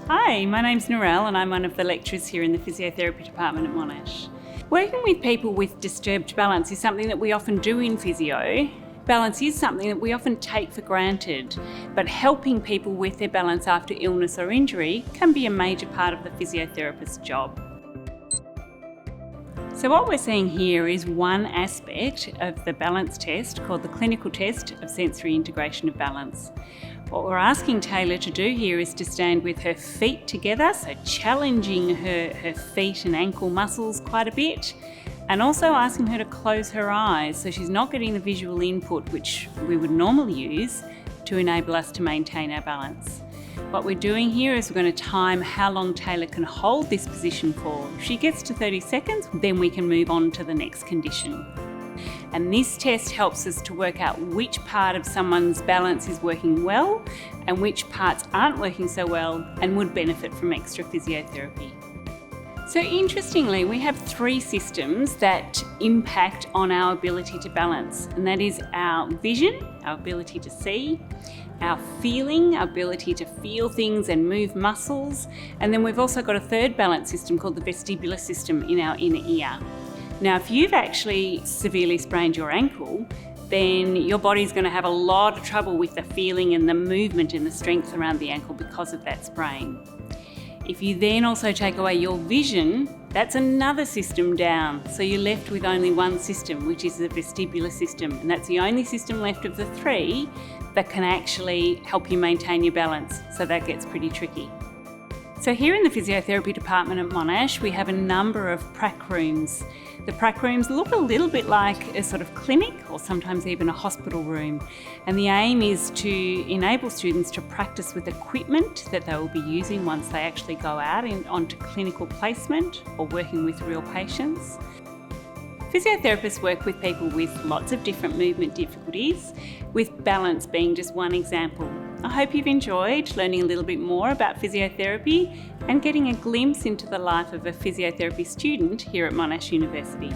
Hi, my name's Narelle and I'm one of the lecturers here in the physiotherapy department at Monash. Working with people with disturbed balance is something that we often do in physio. Balance is something that we often take for granted, but helping people with their balance after illness or injury can be a major part of the physiotherapist's job. So what we're seeing here is one aspect of the balance test called the clinical test of sensory integration of balance. What we're asking Taylor to do here is to stand with her feet together, so challenging her feet and ankle muscles quite a bit, and also asking her to close her eyes so she's not getting the visual input which we would normally use to enable us to maintain our balance. What we're doing here is we're going to time how long Taylor can hold this position for. If she gets to 30 seconds, then we can move on to the next condition. And this test helps us to work out which part of someone's balance is working well and which parts aren't working so well and would benefit from extra physiotherapy. So interestingly, we have three systems that impact on our ability to balance, and that is our vision, our ability to see, our feeling, our ability to feel things and move muscles, and then we've also got a third balance system called the vestibular system in our inner ear. Now, if you've actually severely sprained your ankle, then your body's going to have a lot of trouble with the feeling and the movement and the strength around the ankle because of that sprain. If you then also take away your vision, that's another system down. So you're left with only one system, which is the vestibular system. And that's the only system left of the three that can actually help you maintain your balance. So that gets pretty tricky. So here in the physiotherapy department at Monash, we have a number of Pract rooms. The Pract rooms look a little bit like a sort of clinic or sometimes even a hospital room. And the aim is to enable students to practice with equipment that they will be using once they actually go out onto clinical placement or working with real patients. Physiotherapists work with people with lots of different movement difficulties, with balance being just one example. I hope you've enjoyed learning a little bit more about physiotherapy and getting a glimpse into the life of a physiotherapy student here at Monash University.